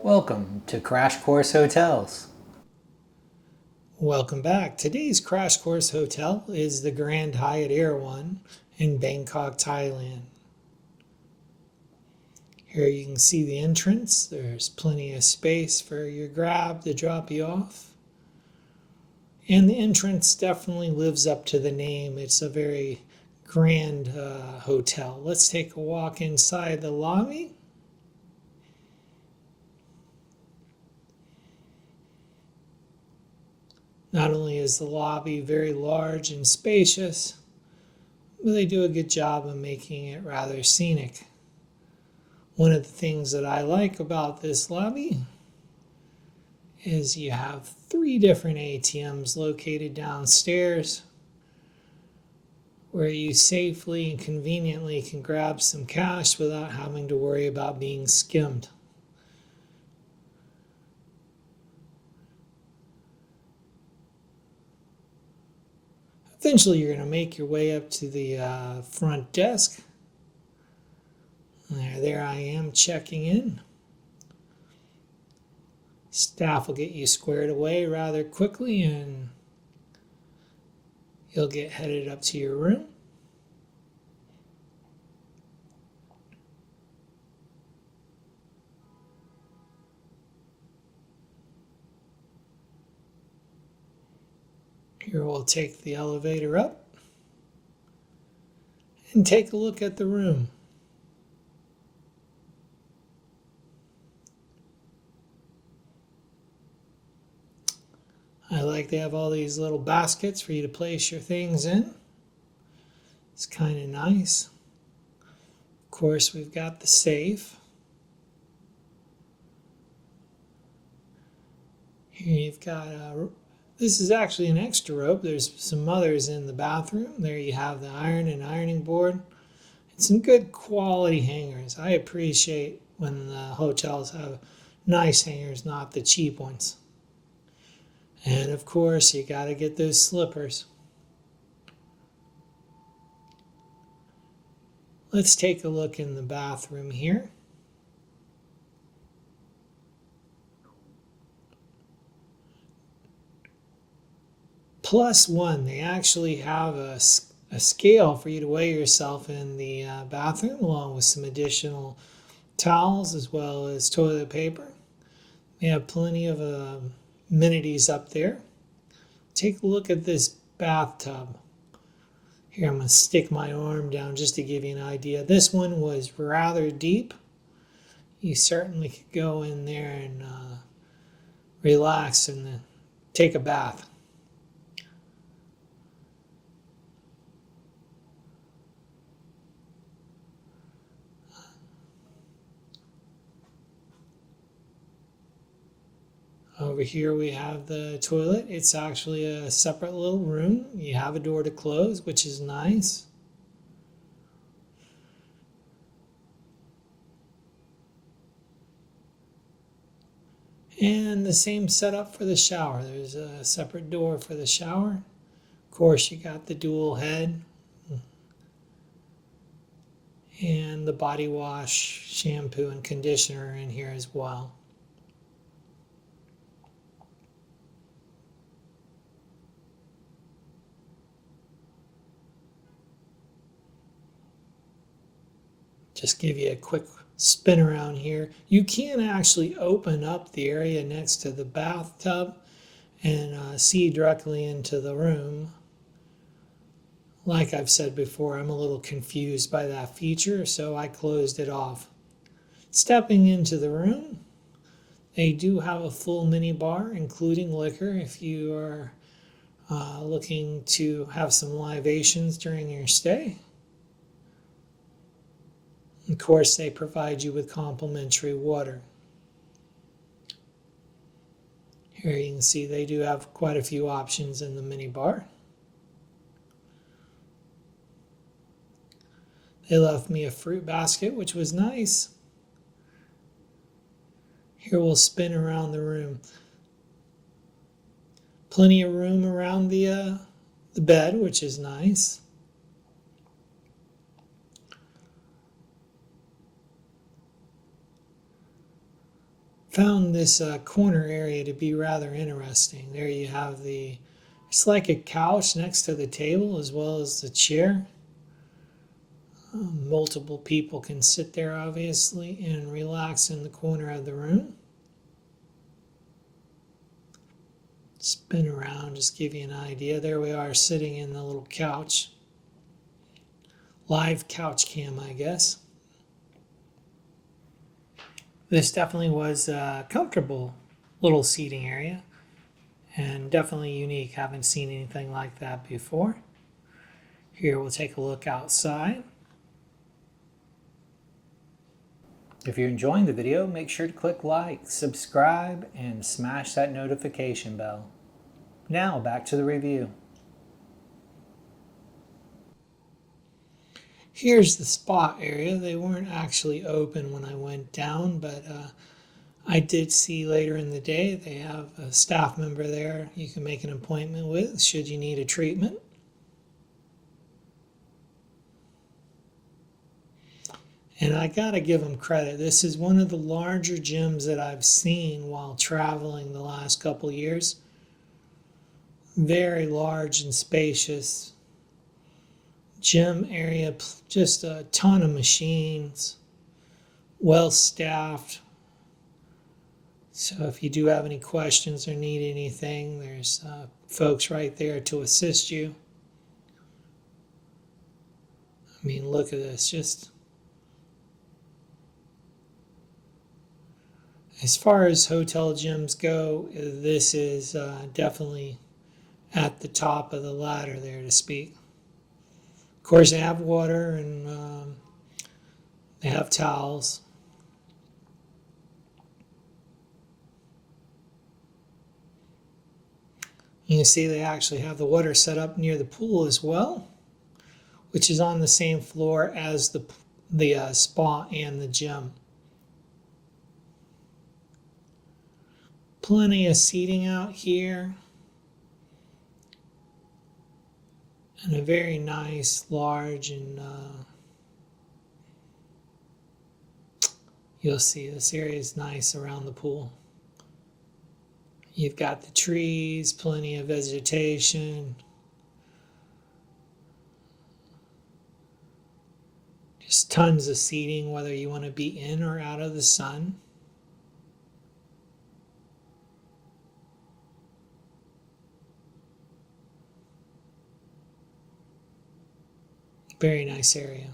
Welcome to Crash Course Hotels. Welcome back. Today's Crash Course Hotel is the Grand Hyatt Erawan in Bangkok, Thailand. Here you can see the entrance. There's plenty of space for your grab to drop you off. And the entrance definitely lives up to the name. It's a very grand hotel. Let's take a walk inside the lobby. Not only is the lobby very large and spacious, but they do a good job of making it rather scenic. One of the things that I like about this lobby is you have 3 different ATMs located downstairs where you safely and conveniently can grab some cash without having to worry about being skimmed. Eventually, you're going to make your way up to the front desk. There I am checking in. Staff will get you squared away rather quickly and you'll get headed up to your room. Here we'll take the elevator up and take a look at the room. I like they have all these little baskets for you to place your things in. It's kind of nice. Of course, we've got the safe. Here you've got this is actually an extra rope. There's some others in the bathroom. There you have the iron and ironing board. And some good quality hangers. I appreciate when the hotels have nice hangers, not the cheap ones. And of course, you got to get those slippers. Let's take a look in the bathroom here. +1, they actually have a scale for you to weigh yourself in the bathroom, along with some additional towels as well as toilet paper. They have plenty of amenities up there. Take a look at this bathtub. Here, I'm going to stick my arm down just to give you an idea. This one was rather deep. You certainly could go in there and relax and take a bath. Over here we have the toilet. It's actually a separate little room. You have a door to close, which is nice. And the same setup for the shower. There's a separate door for the shower. Of course, you got the dual head and the body wash, shampoo, and conditioner in here as well. Just give you a quick spin around here. You can actually open up the area next to the bathtub and see directly into the room. Like I've said before, I'm a little confused by that feature, so I closed it off. Stepping into the room, they do have a full mini bar, including liquor, if you are looking to have some libations during your stay. Of course, they provide you with complimentary water. Here you can see they do have quite a few options in the mini bar. They left me a fruit basket, which was nice. Here we'll spin around the room. Plenty of room around the bed, which is nice. Found this corner area to be rather interesting. There you have it's like a couch next to the table as well as the chair. Multiple people can sit there, obviously, and relax in the corner of the room. Spin around, just give you an idea. There we are sitting in the little couch. Live couch cam, I guess. This definitely was a comfortable little seating area and definitely unique. Haven't seen anything like that before. Here we'll take a look outside. If you're enjoying the video, make sure to click like, subscribe, and smash that notification bell. Now back to the review. Here's the spa area. They weren't actually open when I went down, but I did see later in the day they have a staff member there you can make an appointment with should you need a treatment. And I gotta give them credit. This is one of the larger gyms that I've seen while traveling the last couple years. Very large and spacious gym area, just a ton of machines, well staffed. So if you do have any questions or need anything, there's folks right there to assist you. I mean, look at this. Just as far as hotel gyms go, this is definitely at the top of the ladder there, to speak. Of course, they have water and they have towels. You can see they actually have the water set up near the pool as well, which is on the same floor as the spa and the gym. Plenty of seating out here. And a very nice, large, and you'll see this area is nice around the pool. You've got the trees, plenty of vegetation. Just tons of seating, whether you want to be in or out of the sun. Very nice area.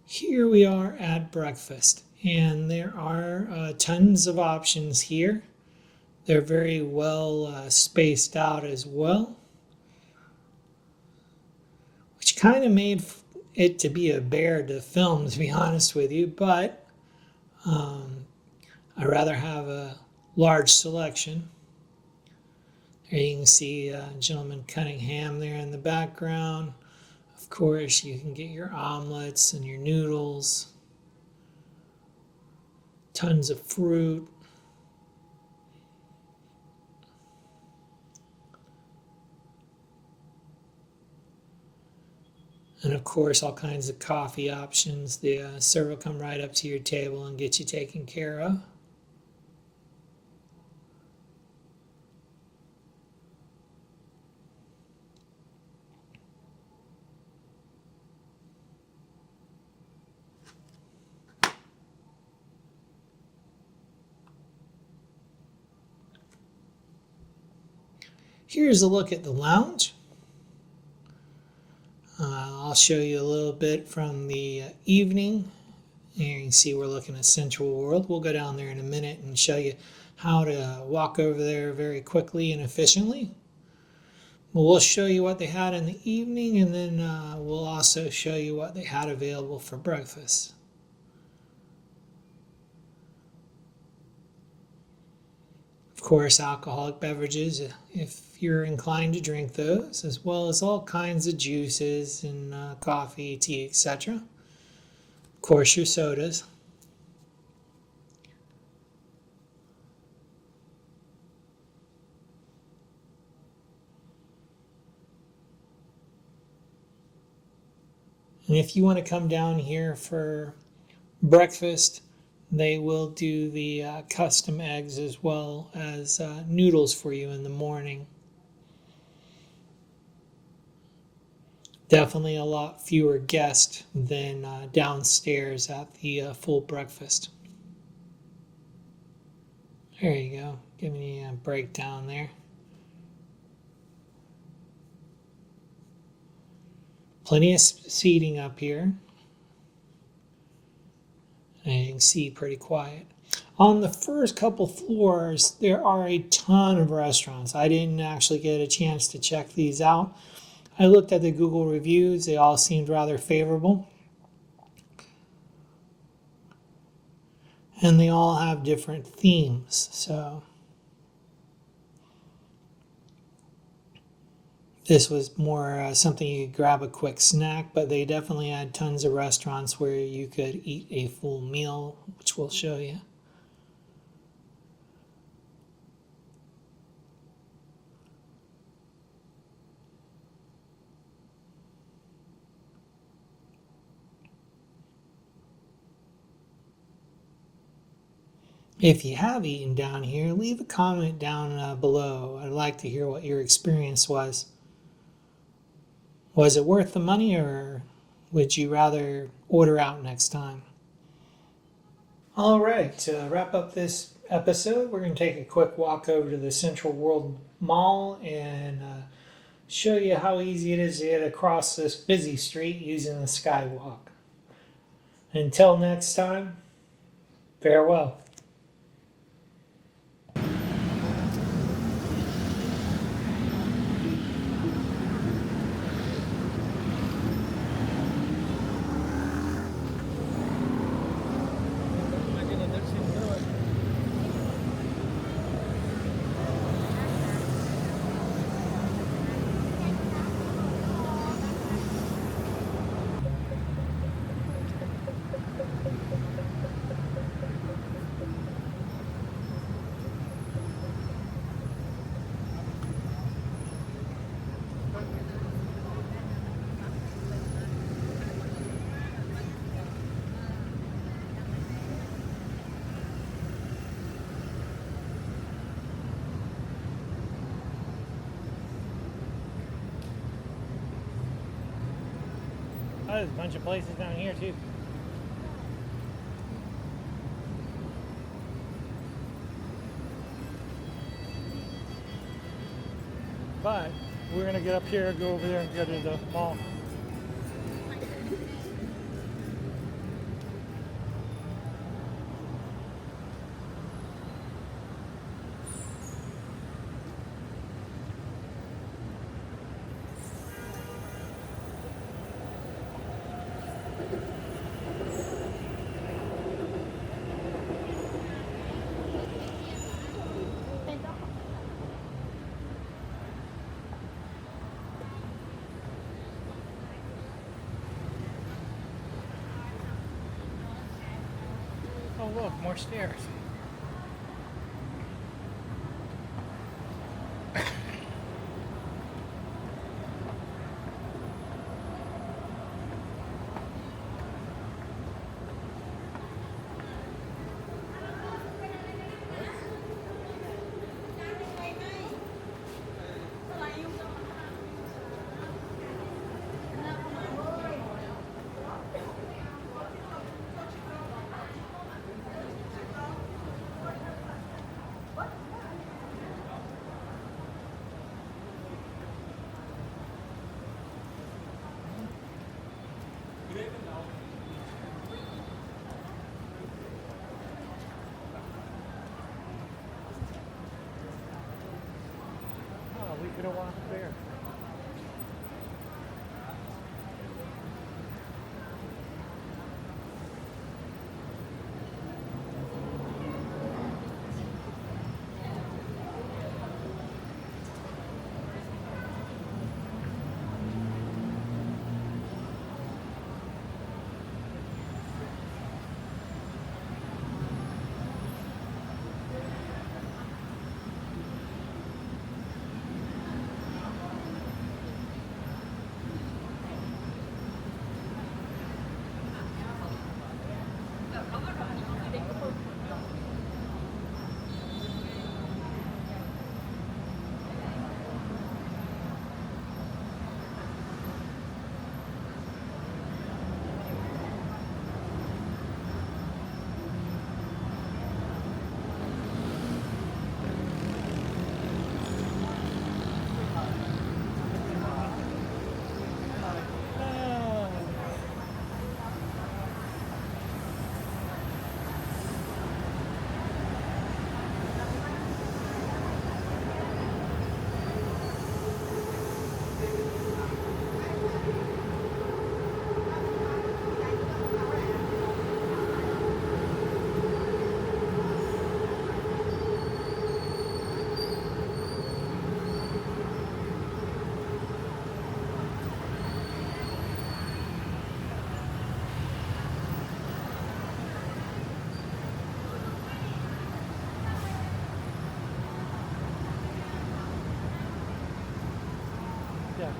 Here we are at breakfast, and there are tons of options here. They're very well spaced out as well, which kind of made it to be a bear to film, to be honest with you, but I'd rather have a large selection. There you can see a gentleman cutting ham there in the background. Of course, you can get your omelets and your noodles. Tons of fruit. And of course, all kinds of coffee options. The server will come right up to your table and get you taken care of. Here's a look at the lounge. I'll show you a little bit from the evening. Here you can see we're looking at CentralWorld. We'll go down there in a minute and show you how to walk over there very quickly and efficiently. But we'll show you what they had in the evening, and then we'll also show you what they had available for breakfast. Of course, alcoholic beverages, if you're inclined to drink those, as well as all kinds of juices and coffee, tea, etc. Of course, your sodas. And if you want to come down here for breakfast, they will do the custom eggs as well as noodles for you in the morning. Definitely a lot fewer guests than downstairs at the full breakfast. There you go, giving you a breakdown there. Plenty of seating up here. And you can see pretty quiet. On the first couple floors, there are a ton of restaurants. I didn't actually get a chance to check these out. I looked at the Google reviews. They all seemed rather favorable. And they all have different themes. So this was more something you could grab a quick snack, but they definitely had tons of restaurants where you could eat a full meal, which we'll show you. If you have eaten down here, leave a comment down below. I'd like to hear what your experience was. Was it worth the money, or would you rather order out next time? All right, to wrap up this episode, we're going to take a quick walk over to the CentralWorld Mall and show you how easy it is to get across this busy street using the skywalk. Until next time, farewell. Oh, there's a bunch of places down here too. But we're gonna get up here, go over there and go to the mall. Oh look, more stairs. We could have walked there.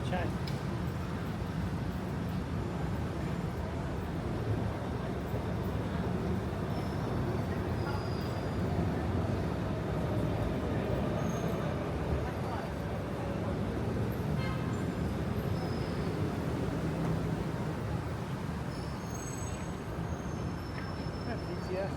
ใช่ BTS.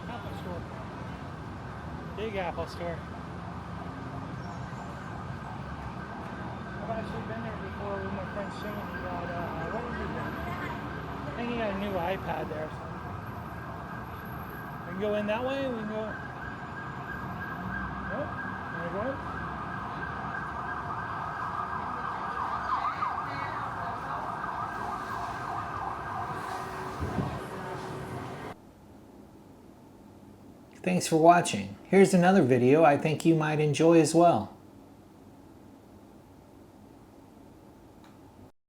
Apple store. Big Apple store. I've actually been there before with my friend Shane. He got, what did he get? I think he got a new iPad there. So. We can go in that way. We can go. Nope. Wanna go in? Thanks for watching. Here's another video I think you might enjoy as well.